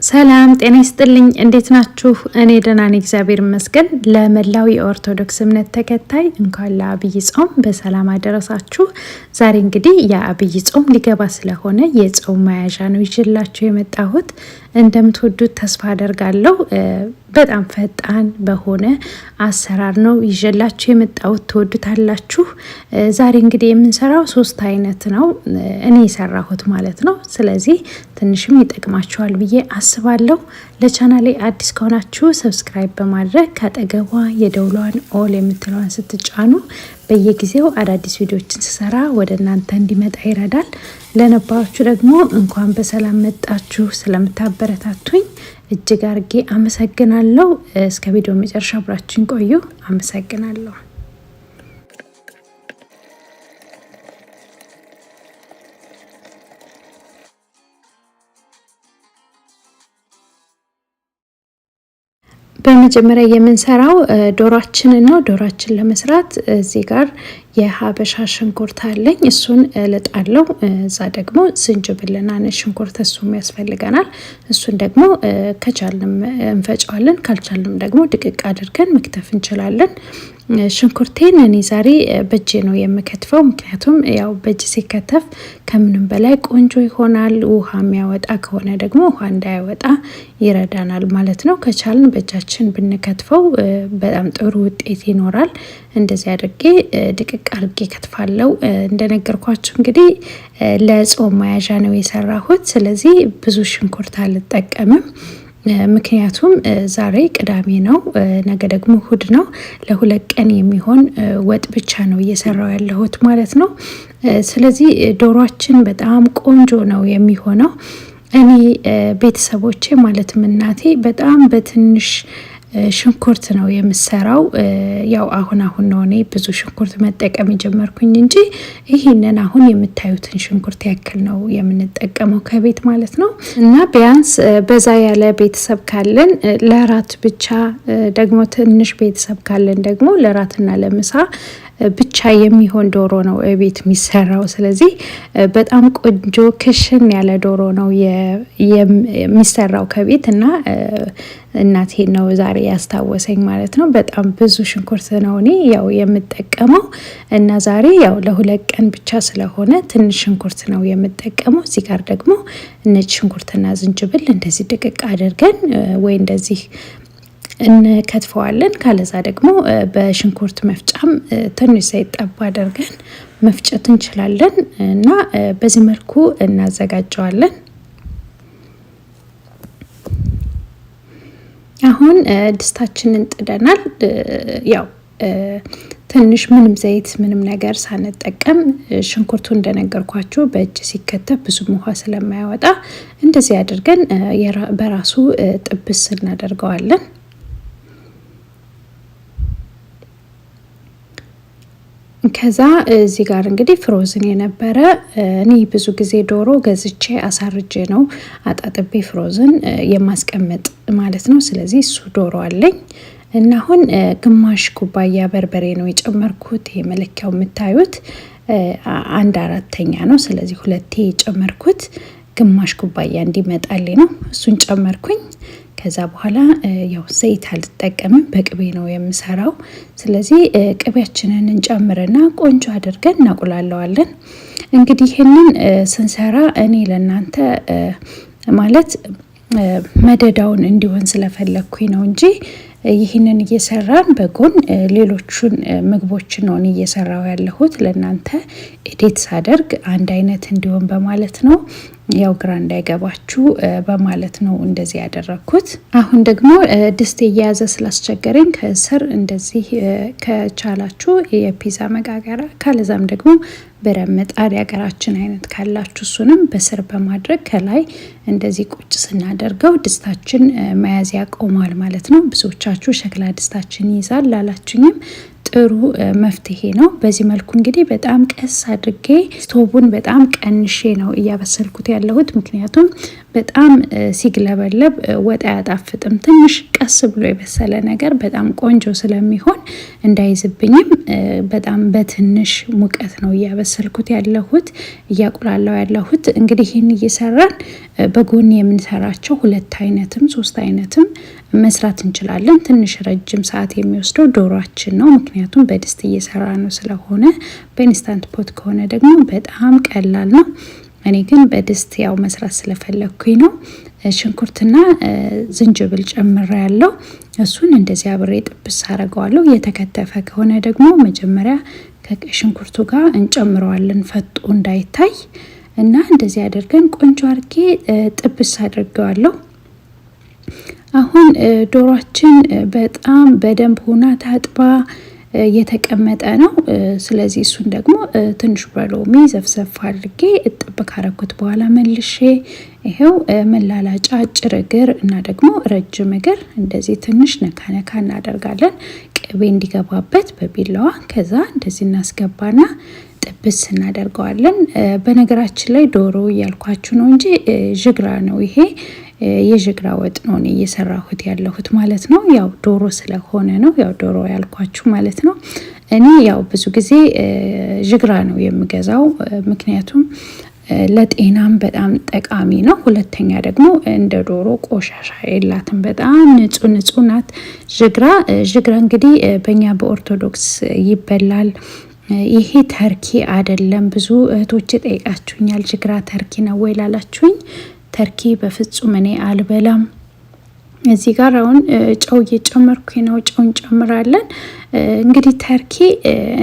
ሰላም ጤና ይስጥልኝ እንዴት ናችሁ? እኔ ደህና ነኝ እግዚአብሔር ይመስገን። ለመላው የኦርቶዶክስ እምነት ተከታይ እንኳን ለአብይ ጾም በሰላም አደረሳችሁ። ዛሬ እንግዲህ የአብይ ጾም ሊገባ ስለሆነ የጾም መያዣ ነው ይዤላችሁ የመጣሁት። እንደምትወዱት ተስፋ አደርጋለሁ። በጣም ፈጣን በሆነ አሰራር ነው ይዤላችሁ የመጣሁት፣ ትወዱታላችሁ። ዛሬ እንግዲህ የምንሰራው 3 አይነት ነው እኔ የሰራሁት ማለት ነው። ስለዚህ ትንሽም ይጠቅማችኋል ብዬ አስባለሁ። ለቻናሌ አዲስ ከሆናችሁ ሰብስክራይብ በማድረግ ካጠገቧ የደውሏን ኦል የምትለዋን ስትጫኑ በየጊዜው አዳዲስ ቪዲዮዎችን ስሰራ ወደ እናንተ እንዲመጣ ይረዳል። ለነባሮቹ ደግሞ እንኳን በሰላም መጣችሁ። ስለምታበረታቱኝ እጅግ አርጌ አመሰግናለሁ። እስከ ቪዲዮ መጨረሻ አብራችሁኝ ቆዩ። አመሰግናለሁ። በመጀመሪያ የምንሰራው ዶሮአችንን ነው። ዶሮአችን ለመስራት እዚህ ጋር የሀበሻ ሽንኩርት አለኝ፣ እሱን እልጣለሁ። እዛ ደግሞ ዝንጅብልና ነጭ ሽንኩርት እሱም ያስፈልገናል። እሱን ደግሞ ከቻልንም እንፈጨዋለን፣ ካልቻልንም ደግሞ ድቅቅ አድርገን መክተፍ እንችላለን። ሽንኩርቴን እኔ ዛሬ በእጄ ነው የምከትፈው፣ ምክንያቱም ያው በእጅ ሲከተፍ ከምንም በላይ ቆንጆ ይሆናል። ውሃ የሚያወጣ ከሆነ ደግሞ ውሃ እንዳያወጣ ይረዳናል ማለት ነው። ከቻልን በእጃችን ብንከትፈው በጣም ጥሩ ውጤት ይኖራል። እንደዚህ አድርጌ ድቅቅ አድርጌ ከትፋለሁ። እንደነገርኳችሁ እንግዲህ ለጾም መያዣ ነው የሰራሁት። ስለዚህ ብዙ ሽንኩርት አልጠቀምም፣ ምክንያቱም ዛሬ ቅዳሜ ነው፣ ነገ ደግሞ እሁድ ነው። ለ2 ቀን የሚሆን ወጥ ብቻ ነው እየሰራው ያለሁት ማለት ነው። ስለዚህ ዶሮአችን በጣም ቆንጆ ነው የሚሆነው። እኔ ቤተሰቦቼ ማለትም እናቴ በጣም በትንሽ ሽንኩርት ነው የምሰራው። ያው አሁን ነው እኔ ብዙ ሽንኩርት መጠቀም የጀመርኩኝ እንጂ ይህንን አሁን የምታዩትን ሽንኩርት ያክል ነው የምንጠቀመው ከቤት ማለት ነው። እና ቢያንስ በዛ ያለ ቤተሰብ ካለን ለራት ብቻ፣ ደግሞ ትንሽ ቤተሰብ ካለን ደግሞ ለራትና ለምሳ ብቻ የሚሆን ዶሮ ነው ቤት የሚሰራው። ስለዚህ በጣም ቆንጆ ክሽን ያለ ዶሮ ነው የሚሰራው ከቤት እና እናቴ ነው ዛሬ ያስታወሰኝ ማለት ነው። በጣም ብዙ ሽንኩርት ነው እኔ ያው የምጠቀመው እና ዛሬ ያው ለ2 ቀን ብቻ ስለሆነ ትንሽ ሽንኩርት ነው የምጠቀመው። እዚህ ጋር ደግሞ ነጭ ሽንኩርትና ዝንጅብል እንደዚህ ድቅቅ አድርገን ወይ እንደዚህ እንከትፈዋለን። ካለዛ ደግሞ በሽንኩርት መፍጫም ትንሽ ዘይት ጠብ አድርገን መፍጨት እንችላለን እና በዚህ መልኩ እናዘጋጀዋለን። አሁን ድስታችንን ጥደናል። ያው ትንሽ ምንም ዘይት ምንም ነገር ሳንጠቀም ሽንኩርቱ እንደነገርኳችሁ በእጅ ሲከተፍ ብዙም ውሃ ስለማያወጣ እንደዚህ አድርገን በራሱ ጥብስ እናደርገዋለን። ከዛ እዚህ ጋር እንግዲህ ፍሮዝን የነበረ እኔ ብዙ ጊዜ ዶሮ ገዝቼ አሳርጄ ነው አጣጥቤ ፍሮዝን የማስቀመጥ ማለት ነው። ስለዚህ እሱ ዶሮ አለኝ እና አሁን ግማሽ ኩባያ በርበሬ ነው የጨመርኩት። ይሄ መለኪያው የምታዩት 1/4 ነው። ስለዚህ 2 የጨመርኩት ግማሽ ኩባያ እንዲመጣልኝ ነው። እሱን ጨመርኩኝ። ከዛ በኋላ ያው ዘይት አልጠቀምም፣ በቅቤ ነው የምሰራው። ስለዚህ ቅቤያችንን እንጨምርና ቆንጆ አድርገን እናቁላለዋለን። እንግዲህ ይህንን ስንሰራ እኔ ለእናንተ ማለት መደዳውን እንዲሆን ስለፈለግኩኝ ነው እንጂ ይህንን እየሰራን በጎን ሌሎቹን ምግቦችን ነው እየሰራው ያለሁት። ለእናንተ ኤዲት ሳደርግ አንድ አይነት እንዲሆን በማለት ነው፣ ያው ግራ እንዳይገባችሁ በማለት ነው እንደዚህ ያደረኩት። አሁን ደግሞ ድስት እየያዘ ስላስቸገረኝ ከስር እንደዚህ ከቻላችሁ የፒዛ መጋገሪያ ካለዛም ደግሞ ብረት ምጣድ የሀገራችን አይነት ካላችሁ እሱንም በስር በማድረግ ከላይ እንደዚህ ቁጭ ስናደርገው ድስታችን መያዝ ያቆማል ማለት ነው። ብዙዎቻችሁ ሸክላ ድስታችን ይይዛል ላላችሁኝም ጥሩ መፍትሄ ነው። በዚህ መልኩ እንግዲህ በጣም ቀስ አድርጌ ስቶቡን በጣም ቀንሼ ነው እያበሰልኩት ያለሁት፣ ምክንያቱም በጣም ሲግለበለብ ወጥ አያጣፍጥም። ትንሽ ቀስ ብሎ የበሰለ ነገር በጣም ቆንጆ ስለሚሆን እንዳይዝብኝም በጣም በትንሽ ሙቀት ነው እያበሰልኩት ያለሁት እያቁላላው ያለሁት። እንግዲህ ይህን እየሰራን በጎን የምንሰራቸው 2 አይነትም 3 አይነትም መስራት እንችላለን። ትንሽ ረጅም ሰዓት የሚወስደው ዶሮአችን ነው፣ ምክንያቱም በድስት እየሰራ ነው ስለሆነ። በኢንስታንት ፖት ከሆነ ደግሞ በጣም ቀላል ነው። እኔ ግን በድስት ያው መስራት ስለፈለኩኝ ነው። ሽንኩርትና ዝንጅብል ጨምራ ያለው እሱን እንደዚህ አብሬ ጥብስ አረጋዋለሁ። የተከተፈ ከሆነ ደግሞ መጀመሪያ ከቀይ ሽንኩርቱ ጋር እንጨምረዋለን ፈጦ እንዳይታይ እና እንደዚህ አድርገን ቆንጆ አርጌ ጥብስ አድርገዋለሁ። አሁን ዶሮአችን በጣም በደንብ ሆና ታጥባ የተቀመጠ ነው። ስለዚህ እሱን ደግሞ ትንሽ በሎሚ ዘፍዘፍ አድርጌ እጥብ ካረኩት በኋላ መልሼ ይሄው መላላጫ አጭር እግር እና ደግሞ ረጅም እግር እንደዚህ ትንሽ ነካ ነካ እናደርጋለን፣ ቅቤ እንዲገባበት በቢላዋ። ከዛ እንደዚህ እናስገባና ጥብስ እናደርገዋለን። በነገራችን ላይ ዶሮ እያልኳችሁ ነው እንጂ ዥግራ ነው ይሄ። የዥግራ ወጥ ነው እኔ እየሰራሁት ያለሁት ማለት ነው። ያው ዶሮ ስለሆነ ነው ያው ዶሮ ያልኳችሁ ማለት ነው። እኔ ያው ብዙ ጊዜ ዥግራ ነው የምገዛው፣ ምክንያቱም ለጤናም በጣም ጠቃሚ ነው። ሁለተኛ ደግሞ እንደ ዶሮ ቆሻሻ የላትም፣ በጣም ንጹህ ናት ዥግራ እንግዲህ በእኛ በኦርቶዶክስ ይበላል። ይሄ ተርኪ አይደለም። ብዙ እህቶች ጠይቃችሁኛል፣ ዥግራ ተርኪ ነው ወይ ላላችሁኝ፣ ተርኪ በፍጹም እኔ አልበላም። እዚህ ጋር አሁን ጨው እየጨመርኩኝ ነው። ጨው እንጨምራለን። እንግዲህ ተርኪ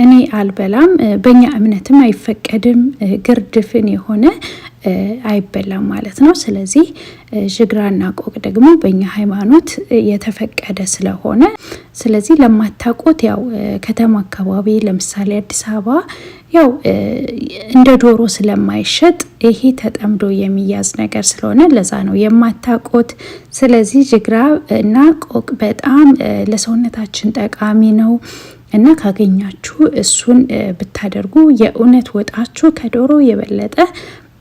እኔ አልበላም፣ በእኛ እምነትም አይፈቀድም። ግርድፍን የሆነ አይበላም ማለት ነው። ስለዚህ ዥግራና ቆቅ ደግሞ በእኛ ሃይማኖት የተፈቀደ ስለሆነ፣ ስለዚህ ለማታውቁት ያው ከተማ አካባቢ ለምሳሌ አዲስ አበባ ያው እንደ ዶሮ ስለማይሸጥ ይሄ ተጠምዶ የሚያዝ ነገር ስለሆነ ለዛ ነው የማታውቁት። ስለዚህ ዥግራ እና ቆቅ በጣም ለሰውነታችን ጠቃሚ ነው እና ካገኛችሁ እሱን ብታደርጉ የእውነት ወጣችሁ ከዶሮ የበለጠ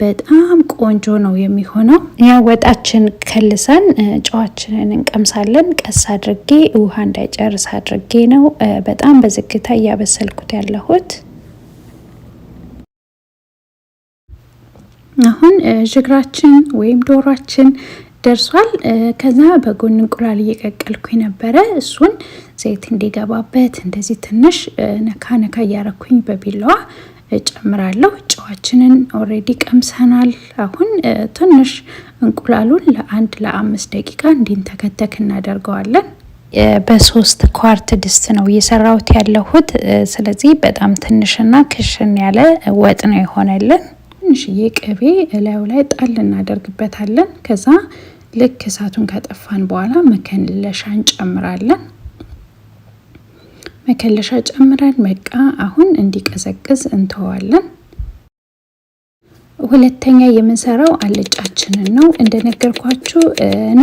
በጣም ቆንጆ ነው የሚሆነው። ያ ወጣችን ከልሰን ጨዋችንን እንቀምሳለን። ቀስ አድርጌ ውሃ እንዳይጨርስ አድርጌ ነው በጣም በዝግታ እያበሰልኩት ያለሁት። አሁን ዥግራችን ወይም ዶሯችን ደርሷል። ከዛ በጎን እንቁላል እየቀቀልኩኝ ነበረ። እሱን ዘይት እንዲገባበት እንደዚህ ትንሽ ነካ ነካ እያረኩኝ በቢላዋ ጨምራለሁ። ጨዋችንን ኦሬዲ ቀምሰናል። አሁን ትንሽ እንቁላሉን ለ1-5 ደቂቃ እንዲንተከተክ እናደርገዋለን። በ3 ኳርት ድስት ነው እየሰራሁት ያለሁት። ስለዚህ በጣም ትንሽና ክሽን ያለ ወጥ ነው የሆነልን። ትንሽዬ ቅቤ እላዩ ላይ ጣል እናደርግበታለን። ከዛ ልክ እሳቱን ካጠፋን በኋላ መከለሻ እንጨምራለን። መከለሻ ጨምረን በቃ አሁን እንዲቀዘቅዝ እንተዋለን። ሁለተኛ የምንሰራው አልጫችንን ነው። እንደነገርኳችሁ እኔ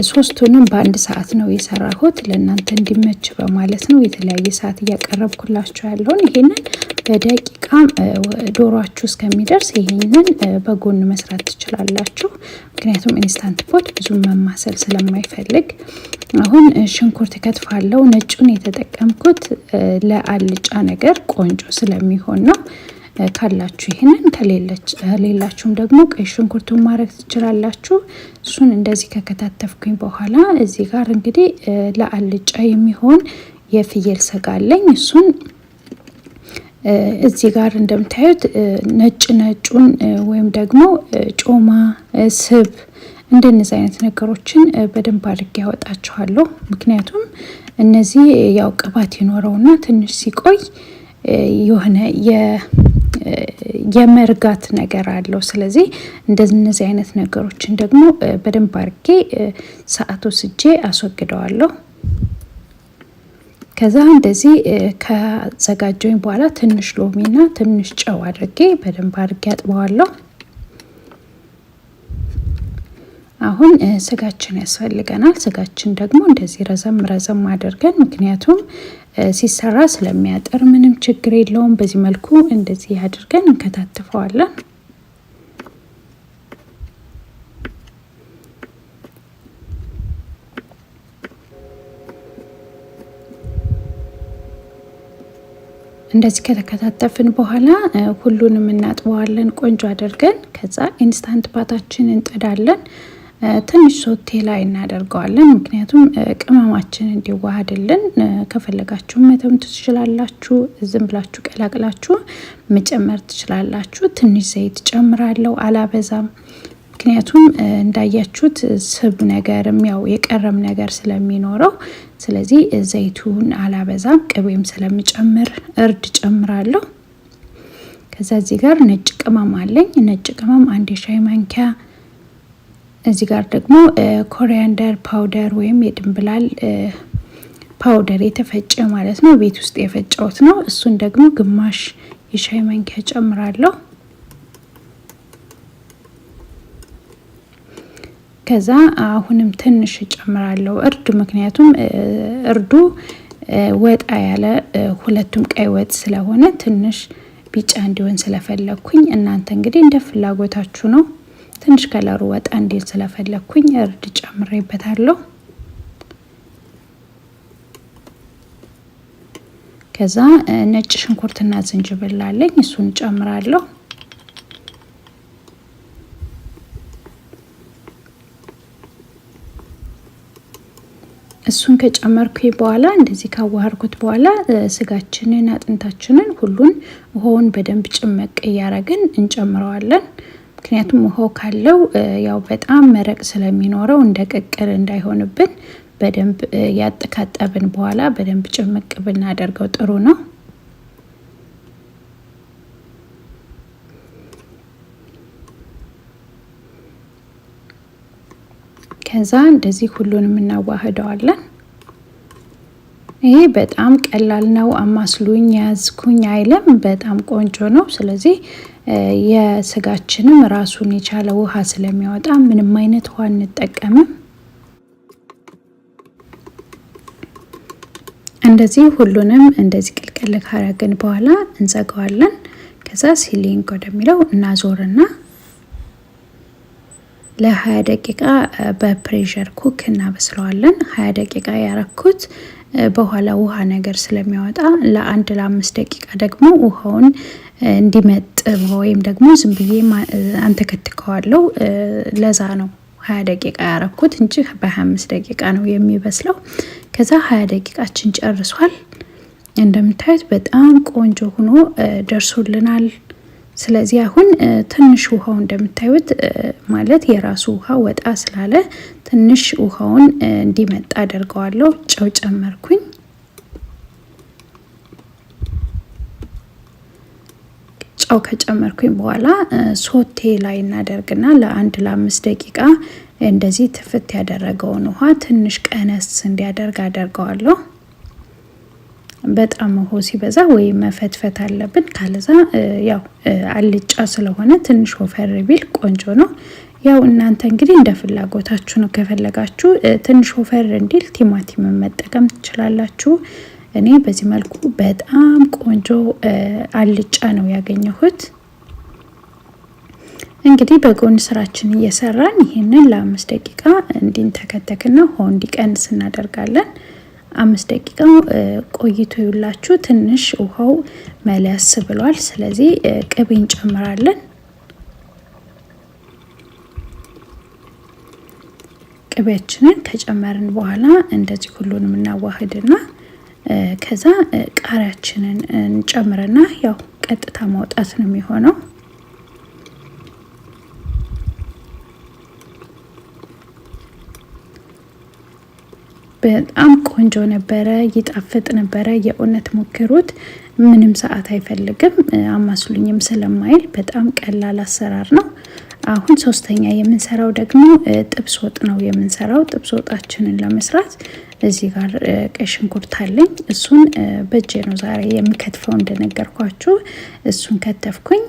3ቱንም በ1 ሰዓት ነው የሰራሁት፣ ለእናንተ እንዲመች በማለት ነው የተለያየ ሰዓት እያቀረብኩላችሁ ያለውን። ይሄንን በደቂቃ ዶሯችሁ እስከሚደርስ ይሄንን በጎን መስራት ትችላላችሁ፣ ምክንያቱም ኢንስታንት ፖት ብዙ መማሰል ስለማይፈልግ። አሁን ሽንኩርት ከትፋለሁ። ነጩን የተጠቀምኩት ለአልጫ ነገር ቆንጆ ስለሚሆን ነው። ካላችሁ ይሄንን ከሌላችሁም ደግሞ ቀይ ሽንኩርቱን ማድረግ ትችላላችሁ። እሱን እንደዚህ ከከታተፍኩኝ በኋላ እዚህ ጋር እንግዲህ ለአልጫ የሚሆን የፍየል ስጋ አለኝ። እሱን እዚህ ጋር እንደምታዩት ነጩን ወይም ደግሞ ጮማ፣ ስብ እንደነዚህ አይነት ነገሮችን በደንብ አድርጌ ያወጣቸዋለሁ። ምክንያቱም እነዚህ ያው ቅባት ይኖረውና ትንሽ ሲቆይ የሆነ የመርጋት ነገር አለው። ስለዚህ እንደነዚህ አይነት ነገሮችን ደግሞ በደንብ አድርጌ ሰዓት ወስጄ አስወግደዋለሁ። ከዛ እንደዚህ ከዘጋጀኝ በኋላ ትንሽ ሎሚና ትንሽ ጨው አድርጌ በደንብ አድርጌ አጥበዋለሁ። አሁን ስጋችን ያስፈልገናል። ስጋችን ደግሞ እንደዚህ ረዘም አድርገን፣ ምክንያቱም ሲሰራ ስለሚያጠር ምንም ችግር የለውም። በዚህ መልኩ እንደዚህ አድርገን እንከታትፈዋለን። እንደዚህ ከተከታተፍን በኋላ ሁሉንም እናጥበዋለን ቆንጆ አድርገን። ከዛ ኢንስታንት ፓታችን እንጥዳለን። ትንሽ ሶቴ ላይ እናደርገዋለን፣ ምክንያቱም ቅመማችን እንዲዋሃድልን። ከፈለጋችሁ መተው ትችላላችሁ፣ ዝም ብላችሁ ቀላቅላችሁ መጨመር ትችላላችሁ። ትንሽ ዘይት ጨምራለሁ፣ አላበዛም። ምክንያቱም እንዳያችሁት ስብ ነገርም ያው የቀረም ነገር ስለሚኖረው፣ ስለዚህ ዘይቱን አላበዛም። ቅቤም ስለምጨምር እርድ ጨምራለሁ። ከዛ እዚህ ጋር ነጭ ቅመም አለኝ። ነጭ ቅመም 1 የሻይ ማንኪያ። እዚህ ጋር ደግሞ ኮሪያንደር ፓውደር ወይም የድንብላል ፓውደር የተፈጨ ማለት ነው፣ ቤት ውስጥ የፈጨሁት ነው። እሱን ደግሞ ግማሽ የሻይ ማንኪያ ጨምራለሁ። ከዛ አሁንም ትንሽ ጨምራለሁ እርድ፣ ምክንያቱም እርዱ ወጣ ያለ ሁለቱም ቀይ ወጥ ስለሆነ ትንሽ ቢጫ እንዲሆን ስለፈለኩኝ፣ እናንተ እንግዲህ እንደ ፍላጎታችሁ ነው። ትንሽ ከለሩ ወጣ እንዲል ስለፈለኩኝ እርድ ጨምሬበታለሁ። ከዛ ነጭ ሽንኩርትና ዝንጅብል አለኝ፣ እሱን ጨምራለሁ። እሱን ከጨመርኩኝ በኋላ እንደዚህ ካዋሃርኩት በኋላ ስጋችንን አጥንታችንን ሁሉን ውሃውን በደንብ ጭመቅ እያረግን እንጨምረዋለን። ምክንያቱም ውሃው ካለው ያው በጣም መረቅ ስለሚኖረው እንደ ቅቅል እንዳይሆንብን በደንብ ያጥካጠብን በኋላ በደንብ ጭምቅ ብናደርገው ጥሩ ነው። ከዛ እንደዚህ ሁሉንም እናዋህደዋለን። ይሄ በጣም ቀላል ነው። አማስሉኝ ያዝኩኝ አይለም፣ በጣም ቆንጆ ነው። ስለዚህ የስጋችንም ራሱን የቻለ ውሃ ስለሚያወጣ ምንም አይነት ውሃ እንጠቀምም። እንደዚህ ሁሉንም እንደዚህ ቅልቅል ካረግን በኋላ እንዘጋዋለን። ከዛ ሲሊንግ ወደሚለው እናዞርና ለ20 ደቂቃ በፕሬሸር ኩክ እናበስለዋለን። 20 ደቂቃ ያረኩት በኋላ ውሃ ነገር ስለሚያወጣ ለ1-5 ደቂቃ ደግሞ ውሃውን እንዲመጥብ ወይም ደግሞ ዝም ብዬ አንተከትከዋለሁ። ለዛ ነው 20 ደቂቃ ያረኩት እንጂ በ25 ደቂቃ ነው የሚበስለው። ከዛ 20 ደቂቃችን ጨርሷል። እንደምታዩት በጣም ቆንጆ ሆኖ ደርሶልናል። ስለዚህ አሁን ትንሽ ውሃው እንደምታዩት ማለት የራሱ ውሃ ወጣ ስላለ ትንሽ ውሃውን እንዲመጣ አደርገዋለሁ። ጨው ጨመርኩኝ። ጨው ከጨመርኩኝ በኋላ ሶቴ ላይ እናደርግና ለ1-5 ደቂቃ እንደዚህ ትፍት ያደረገውን ውሃ ትንሽ ቀነስ እንዲያደርግ አደርገዋለሁ። በጣም ውሃ ሲበዛ ወይ መፈትፈት አለብን፣ ካለዛ ያው አልጫ ስለሆነ ትንሽ ወፈር ቢል ቆንጆ ነው። ያው እናንተ እንግዲህ እንደ ፍላጎታችሁ ነው። ከፈለጋችሁ ትንሽ ወፈር እንዲል ቲማቲም መጠቀም ትችላላችሁ። እኔ በዚህ መልኩ በጣም ቆንጆ አልጫ ነው ያገኘሁት። እንግዲህ በጎን ስራችን እየሰራን ይሄንን ለ5 ደቂቃ እንዲንተከተክና ውሃው እንዲቀንስ እናደርጋለን። 5 ደቂቃ ቆይቶ ይውላችሁ ትንሽ ውሃው መለስ ብሏል። ስለዚህ ቅቤ እንጨምራለን። ቅቤያችንን ከጨመርን በኋላ እንደዚህ ሁሉንም እናዋህድና ከዛ ቃሪያችንን እንጨምርና ያው ቀጥታ ማውጣት ነው የሚሆነው። በጣም ቆንጆ ነበረ፣ ይጣፍጥ ነበረ። የእውነት ሞክሩት። ምንም ሰዓት አይፈልግም። አማስሉኝም ስለማይል በጣም ቀላል አሰራር ነው። አሁን ሶስተኛ የምንሰራው ደግሞ ጥብስ ወጥ ነው የምንሰራው። ጥብስ ወጣችንን ለመስራት እዚህ ጋር ቀይ ሽንኩርት አለኝ። እሱን በእጄ ነው ዛሬ የሚከትፈው እንደነገርኳችሁ። እሱን ከተፍኩኝ።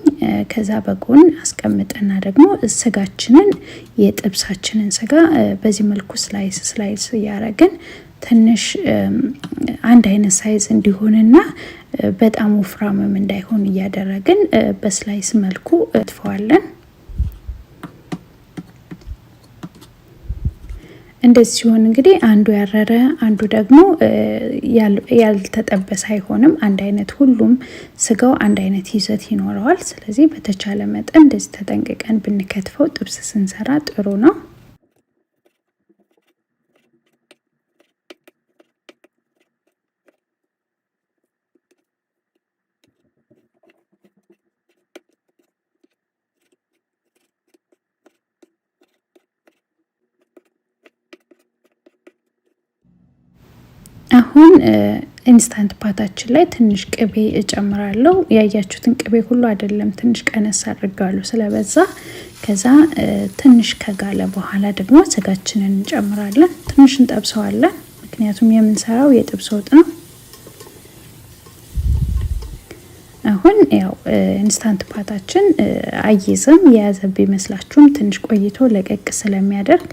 ከዛ በጎን አስቀምጠና ደግሞ ስጋችንን የጥብሳችንን ስጋ በዚህ መልኩ ስላይስ እያረግን ትንሽ አንድ አይነት ሳይዝ እንዲሆንና በጣም ወፍራምም እንዳይሆን እያደረግን በስላይስ መልኩ እጥፈዋለን። እንደዚህ ሲሆን እንግዲህ አንዱ ያረረ አንዱ ደግሞ ያልተጠበሰ አይሆንም። አንድ አይነት ሁሉም ስጋው አንድ አይነት ይዘት ይኖረዋል። ስለዚህ በተቻለ መጠን እንደዚህ ተጠንቅቀን ብንከትፈው ጥብስ ስንሰራ ጥሩ ነው። አሁን ኢንስታንት ፓታችን ላይ ትንሽ ቅቤ እጨምራለሁ። ያያችሁትን ቅቤ ሁሉ አይደለም፣ ትንሽ ቀነስ አድርጋለሁ ስለበዛ። ከዛ ትንሽ ከጋለ በኋላ ደግሞ ስጋችንን እንጨምራለን። ትንሽ እንጠብሰዋለን፣ ምክንያቱም የምንሰራው የጥብስ ወጥ ነው። አሁን ያው ኢንስታንት ፓታችን አይዝም። የያዘብ ይመስላችሁም ትንሽ ቆይቶ ለቀቅ ስለሚያደርግ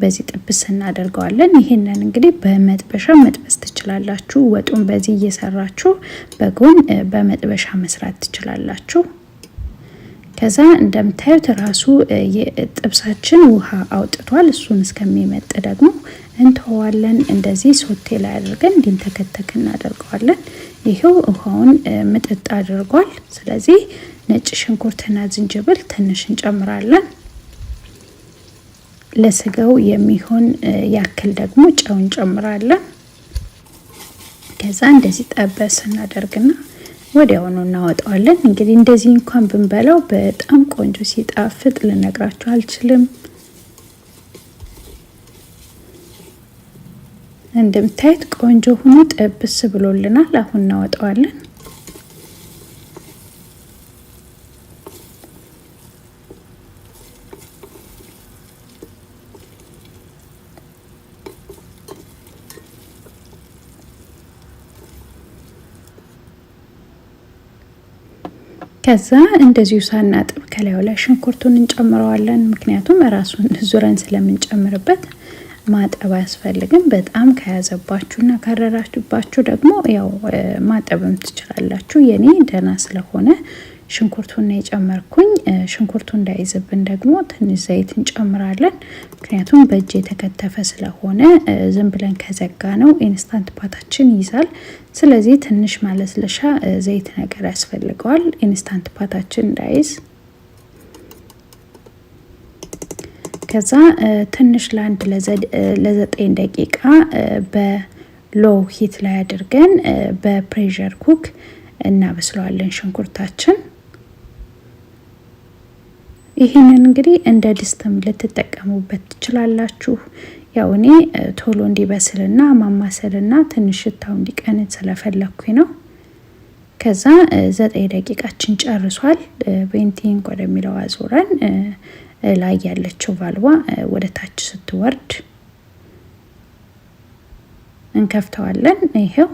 በዚህ ጥብስ እናደርገዋለን። ይሄንን እንግዲህ በመጥበሻ መጥበስ ትችላላችሁ። ወጡን በዚህ እየሰራችሁ በጎን በመጥበሻ መስራት ትችላላችሁ። ከዛ እንደምታዩት ራሱ የጥብሳችን ውሃ አውጥቷል። እሱን እስከሚመጥ ደግሞ እንተዋለን። እንደዚህ ሶቴ ላይ አድርገን እንዲንተከተክ እናደርገዋለን። ይሄው ውሃውን ምጥጥ አድርጓል። ስለዚህ ነጭ ሽንኩርትና ዝንጅብል ትንሽ እንጨምራለን። ለስጋው የሚሆን ያክል ደግሞ ጨው እንጨምራለን። ከዛ እንደዚህ ጠበስ እናደርግና ወዲያውኑ እናወጣዋለን። እንግዲህ እንደዚህ እንኳን ብንበላው በጣም ቆንጆ ሲጣፍጥ ልነግራችሁ አልችልም። እንደምታዩት ቆንጆ ሆኖ ጠብስ ብሎልናል። አሁን እናወጣዋለን። ከዛ እንደዚሁ ሳናጥብ ከላዩ ላይ ሽንኩርቱን እንጨምረዋለን። ምክንያቱም ራሱን ዙረን ስለምንጨምርበት ማጠብ አያስፈልግም። በጣም ከያዘባችሁና ካረራችሁባችሁ ደግሞ ያው ማጠብም ትችላላችሁ። የኔ ደህና ስለሆነ ሽንኩርቱን የጨመርኩኝ። ሽንኩርቱ እንዳይዝብን ደግሞ ትንሽ ዘይት እንጨምራለን። ምክንያቱም በእጅ የተከተፈ ስለሆነ ዝም ብለን ከዘጋ ነው ኢንስታንት ፓታችን ይይዛል። ስለዚህ ትንሽ ማለስለሻ ዘይት ነገር ያስፈልገዋል ኢንስታንት ፓታችን እንዳይዝ። ከዛ ትንሽ ለአንድ ለ9 ደቂቃ በሎው ሂት ላይ አድርገን በፕሬሸር ኩክ እናበስለዋለን ሽንኩርታችን። ይህንን እንግዲህ እንደ ድስትም ልትጠቀሙበት ትችላላችሁ። ያው እኔ ቶሎ እንዲበስልና ማማሰልና ትንሽ ሽታው እንዲቀንስ ስለፈለኩኝ ነው። ከዛ 9 ደቂቃችን ጨርሷል። ቬንቲንግ ወደሚለው አዞረን ላይ ያለችው ቫልቫ ወደ ታች ስትወርድ እንከፍተዋለን። ይሄው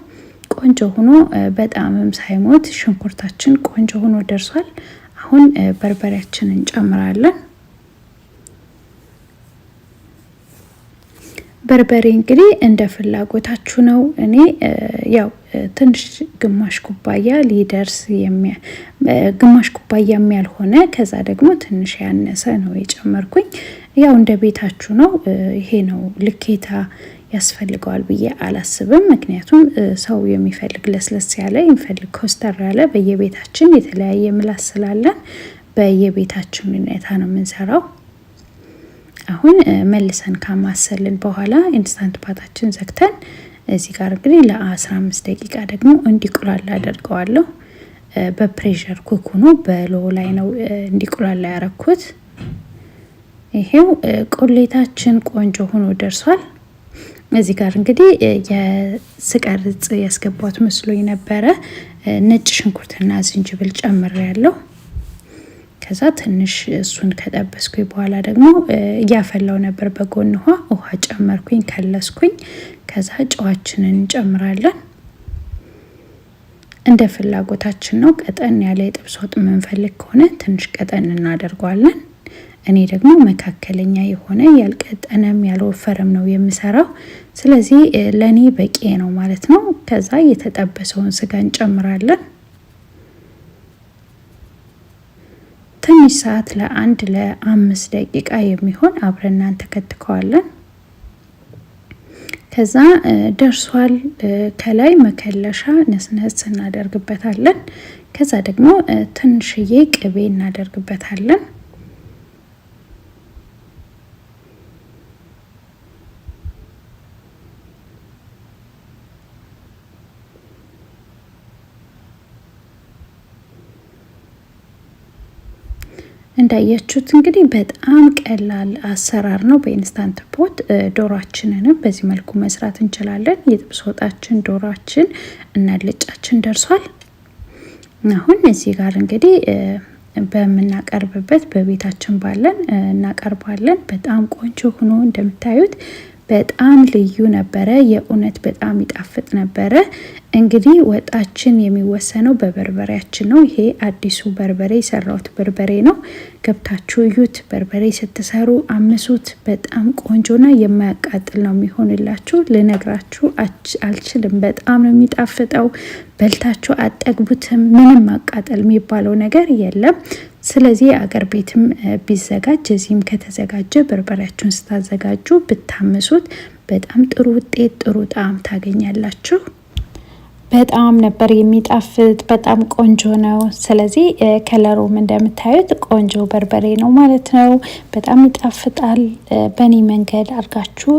ቆንጆ ሆኖ በጣምም ሳይሞት ሽንኩርታችን ቆንጆ ሆኖ ደርሷል። አሁን በርበሬያችንን እንጨምራለን። በርበሬ እንግዲህ እንደ ፍላጎታችሁ ነው። እኔ ያው ትንሽ ግማሽ ኩባያ ሊደርስ ግማሽ ኩባያ ያልሆነ ከዛ ደግሞ ትንሽ ያነሰ ነው የጨመርኩኝ። ያው እንደ ቤታችሁ ነው። ይሄ ነው ልኬታ ያስፈልገዋል ብዬ አላስብም። ምክንያቱም ሰው የሚፈልግ ለስለስ ያለ የሚፈልግ ኮስተር ያለ በየቤታችን የተለያየ ምላስ ስላለን በየቤታችን ሁኔታ ነው የምንሰራው። አሁን መልሰን ካማሰልን በኋላ ኢንስታንት ፓታችን ዘግተን እዚህ ጋር እንግዲህ ለ15 ደቂቃ ደግሞ እንዲቁላላ አደርገዋለሁ። በፕሬሸር ኩክ ሆኖ በሎ ላይ ነው እንዲቁላላ ያረኩት። ይሄው ቁሌታችን ቆንጆ ሆኖ ደርሷል። እዚህ ጋር እንግዲህ የስቀርጽ ያስገባሁት መስሎኝ ነበረ። ነጭ ሽንኩርትና ዝንጅብል ጨምሬያለሁ። ከዛ ትንሽ እሱን ከጠበስኩኝ በኋላ ደግሞ እያፈላው ነበር በጎን ውሃ ጨመርኩኝ፣ ከለስኩኝ። ከዛ ጨዋችንን እንጨምራለን። እንደ ፍላጎታችን ነው። ቀጠን ያለ የጥብስ ወጥ የምንፈልግ ከሆነ ትንሽ ቀጠን እናደርገዋለን። እኔ ደግሞ መካከለኛ የሆነ ያልቀጠነም ያልወፈረም ነው የምሰራው። ስለዚህ ለኔ በቂ ነው ማለት ነው። ከዛ የተጠበሰውን ስጋ እንጨምራለን። ትንሽ ሰዓት ለ1 ለ5 ደቂቃ የሚሆን አብረን እናንተከትከዋለን። ከዛ ደርሷል። ከላይ መከለሻ ነስነስ እናደርግበታለን። ከዛ ደግሞ ትንሽዬ ቅቤ እናደርግበታለን። እንዳያችሁት እንግዲህ በጣም ቀላል አሰራር ነው። በኢንስታንት ፖት ዶሮአችንንም በዚህ መልኩ መስራት እንችላለን። የጥብስ ወጣችን፣ ዶሮአችን እና አልጫችን ደርሷል። አሁን እዚህ ጋር እንግዲህ በምናቀርብበት በቤታችን ባለን እናቀርባለን። በጣም ቆንጆ ሆኖ እንደምታዩት በጣም ልዩ ነበረ። የእውነት በጣም ይጣፍጥ ነበረ። እንግዲህ ወጣችን የሚወሰነው በበርበሬያችን ነው። ይሄ አዲሱ በርበሬ የሰራሁት በርበሬ ነው። ገብታችሁ እዩት። በርበሬ ስትሰሩ አምሱት። በጣም ቆንጆና የማያቃጥል ነው የሚሆንላችሁ። ልነግራችሁ አልችልም። በጣም ነው የሚጣፍጠው። በልታችሁ አጠግቡትም። ምንም ማቃጠል የሚባለው ነገር የለም። ስለዚህ አገር ቤትም ቢዘጋጅ እዚህም ከተዘጋጀ በርበሬያችሁን ስታዘጋጁ ብታምሱት በጣም ጥሩ ውጤት ጥሩ ጣዕም ታገኛላችሁ። በጣም ነበር የሚጣፍጥ። በጣም ቆንጆ ነው። ስለዚህ ከለሩም እንደምታዩት ቆንጆ በርበሬ ነው ማለት ነው። በጣም ይጣፍጣል። በእኔ መንገድ አድርጋችሁ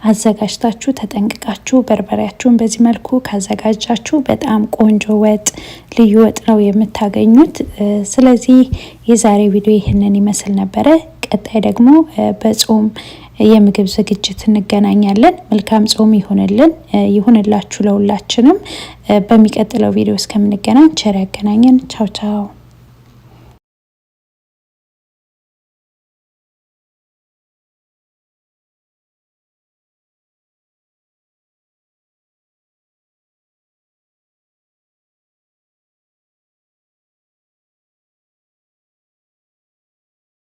አዘጋጅታችሁ ተጠንቅቃችሁ በርበሬያችሁን በዚህ መልኩ ካዘጋጃችሁ በጣም ቆንጆ ወጥ፣ ልዩ ወጥ ነው የምታገኙት። ስለዚህ የዛሬ ቪዲዮ ይህንን ይመስል ነበረ። ቀጣይ ደግሞ በጾም የምግብ ዝግጅት እንገናኛለን። መልካም ጾም ይሁንላችሁ ለሁላችንም። በሚቀጥለው ቪዲዮ እስከምንገናኝ ቸር ያገናኘን። ቻው ቻው።